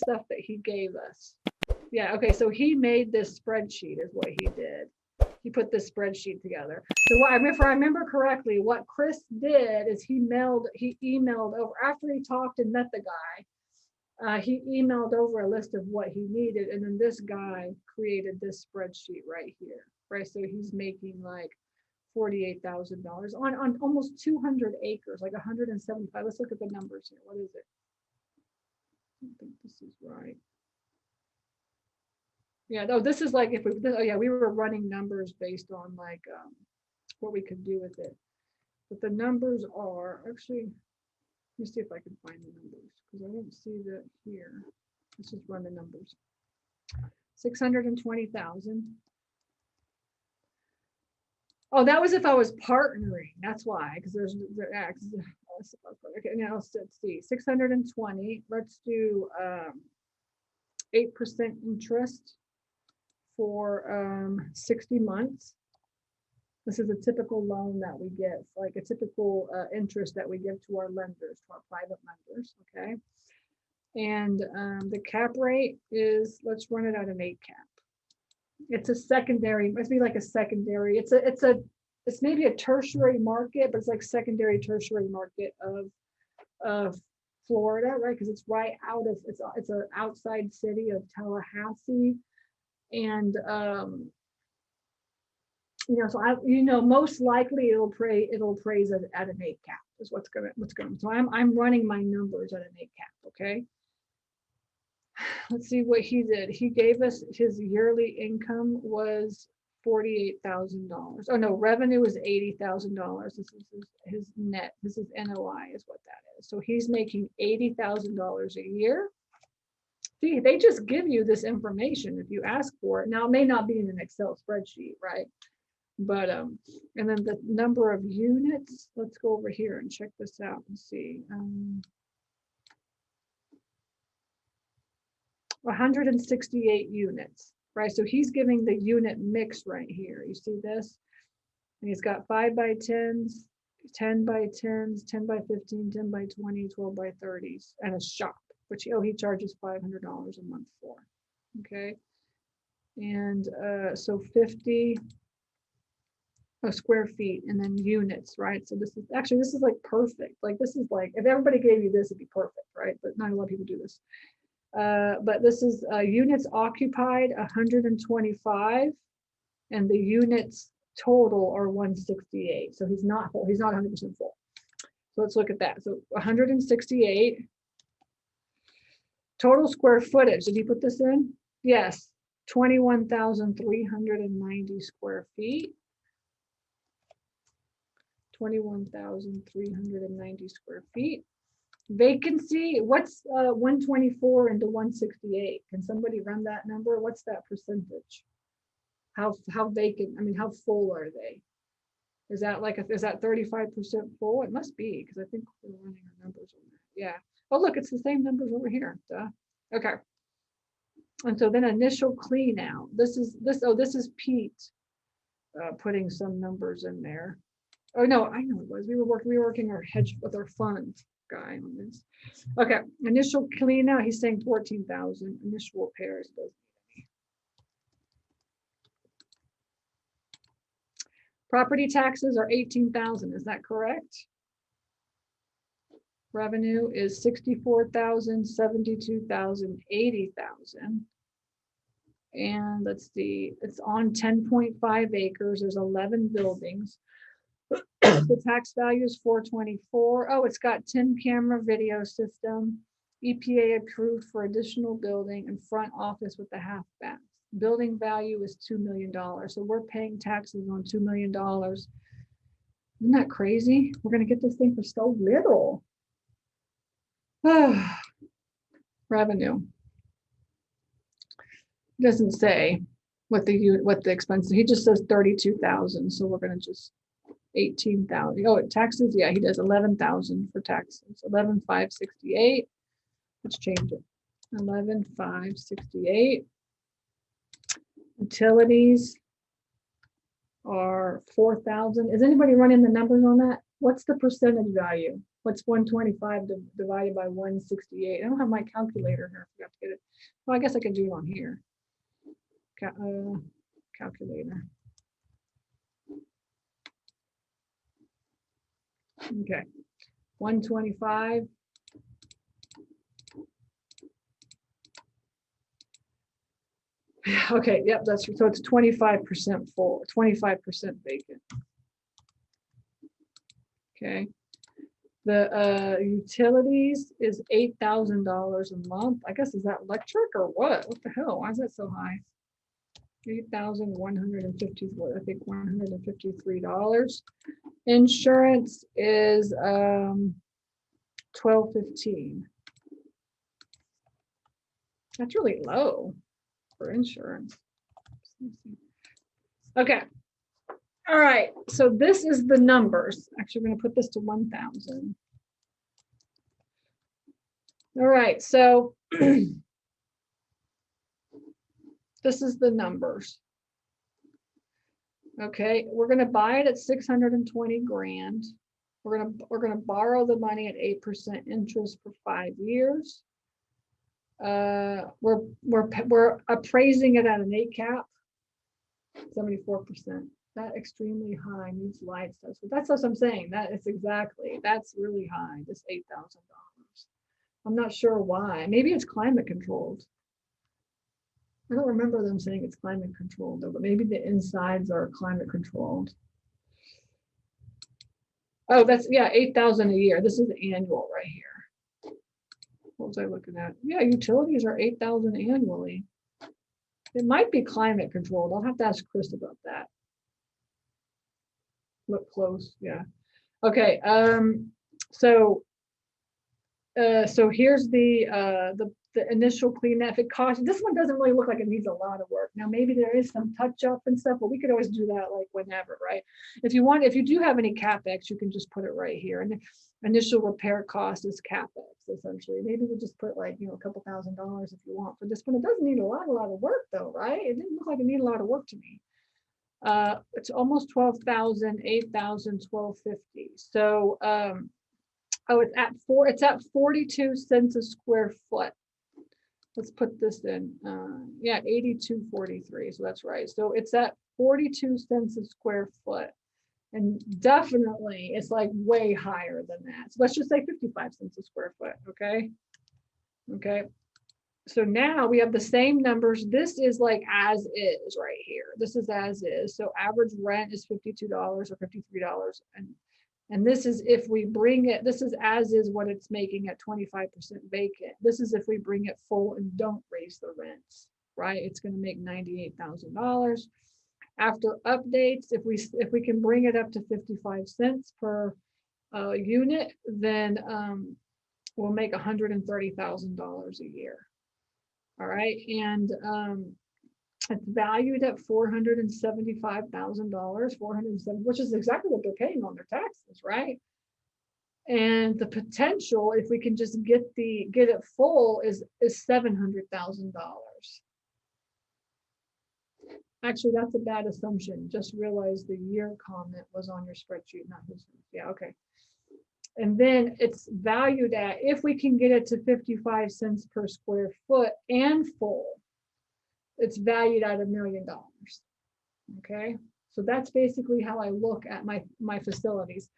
stuff that he gave us. Yeah, okay, so he made this spreadsheet is what he did. He put this spreadsheet together. So what, if I remember correctly, what Chris did is he emailed over, after he talked and met the guy, he emailed over a list of what he needed, and then this guy created this spreadsheet right here, right? So he's making like $48,000 on almost 200 acres, like 175. Let's look at the numbers here. What is it? I don't think this is right. Yeah, no, this is like if we, oh yeah, we were running numbers based on like what we could do with it. But the numbers are actually, let me see if I can find the numbers because I don't see that here. Let's just run the numbers. 620,000. Oh, that was if I was partnering. That's why, because there's okay. Now let's see, 620. Let's do 8% interest for 60 months. This is a typical loan that we give, like a typical interest that we give to our lenders, to our private lenders, okay? And the cap rate is, let's run it at an 8 cap. It's a secondary, must be like a secondary, it's maybe a tertiary market, but it's like secondary tertiary market of Florida, right? Because it's right out of, it's an outside city of Tallahassee. And so most likely it'll appraise at an 8 cap is what's going. So I'm running my numbers at an 8 cap. Okay. Let's see what he did. He gave us his yearly income was $48,000. Oh no, revenue is $80,000. This is his net. This is NOI is what that is. So he's making $80,000 a year. See, they just give you this information if you ask for it. Now it may not be in an Excel spreadsheet, right? But and then the number of units, let's go over here and check this out and see. 168 units, right? So he's giving the unit mix right here. You see this? And he's got 5 by 10s, 10 by 10s, 10 by 15, 10 by 20, 12 by 30s, and a shop, which he charges $500 a month for. Okay. And so 50 square feet, and then units, right? So this is like perfect. Like this is like, if everybody gave you this, it'd be perfect, right? But not a lot of people do this. But this is units occupied 125, and the units total are 168. So he's not 100% full. So let's look at that. So 168 total square footage. Did you put this in? Yes, 21,390 square feet. 21,390 square feet. Vacancy, what's 124 into 168? Can somebody run that number? What's that percentage? How vacant, I mean, how full are they? Is that 35% full? It must be, because I think we're running our numbers on that. Yeah. Oh, look, it's the same numbers over here. Duh. Okay. And so then initial clean out. This is Pete putting some numbers in there. Oh no, I know it was. We were working our hedge with our funds guy on this. Okay, initial clean out. He's saying 14,000. Initial repairs doesn't need any. Property taxes are 18,000. Is that correct? Revenue is 64,000, 72,000, 80,000. And let's see, it's on 10.5 acres. There's 11 buildings. The tax value is 424. Oh, it's got 10 camera video system, EPA approved for additional building, and front office with the half bath. Building value is $2 million. So we're paying taxes on $2 million. Isn't that crazy? We're going to get this thing for so little. Revenue. It doesn't say what the expenses. He just says 32,000. So we're going to just 18,000. Oh, taxes. Yeah, he does 11,000 for taxes. 11,568. Let's change it. 11,568. Utilities are 4,000. Is anybody running the numbers on that? What's the percentage value What's 125 divided by 168? I don't have my calculator here. I forgot to get it. Well, I guess I can do it on here. Calculator. Okay, 125. Okay, yep, that's so it's 25% full, 25% vacant. Okay. The utilities is $8,000 a month. I guess is that electric or what? What the hell? Why is that so high? 8,150. I think $153. Insurance is $1,215. That's really low for insurance. Okay. All right. So this is the numbers. Actually, we're going to put this to 1,000. All right. So this is the numbers. Okay. We're going to buy it at 620 grand. We're going to borrow the money at 8% interest for 5 years. We're appraising it at an 8 cap, 74%. That extremely high, needs lights. So that's what I'm saying. That's really high. This $8,000. I'm not sure why. Maybe it's climate controlled. I don't remember them saying it's climate controlled though, but maybe the insides are climate controlled. Oh, that's, yeah, 8,000 a year. This is annual right here. What was I looking at? Yeah, utilities are 8,000 annually. It might be climate controlled. I'll have to ask Chris about that. Look close, yeah. Okay, so here's the initial clean. If it costs, this one doesn't really look like it needs a lot of work. Now maybe there is some touch up and stuff, but we could always do that like whenever, right? If you do have any capex, you can just put it right here. And the initial repair cost is capex essentially. Maybe we'll just put like, a couple $1,000 if you want for this one. It doesn't need a lot of work though, right? It didn't look like it needed a lot of work to me. It's almost 12,000, 8,000, 1250. So it's at 42 cents a square foot. Let's put this in. Yeah, 82.43. So that's right. So it's at 42 cents a square foot. And definitely it's like way higher than that. So let's just say 55 cents a square foot. Okay. Okay. So now we have the same numbers. This is like as is right here. This is as is. So average rent is $52 or $53. And this is if we bring it, this is as is what it's making at 25% vacant. This is if we bring it full and don't raise the rents, right? It's going to make $98,000. After updates, if we can bring it up to 55 cents per unit, then we'll make $130,000 a year. All right, and it's valued at $475,000, 407, which is exactly what they're paying on their taxes, right? And the potential, if we can just get it full, is $700,000. Actually, that's a bad assumption. Just realized the year comment was on your spreadsheet, not this one. Yeah, okay. And then it's valued at, if we can get it to 55 cents per square foot and full, it's valued at $1 million. Okay, so that's basically how I look at my facilities.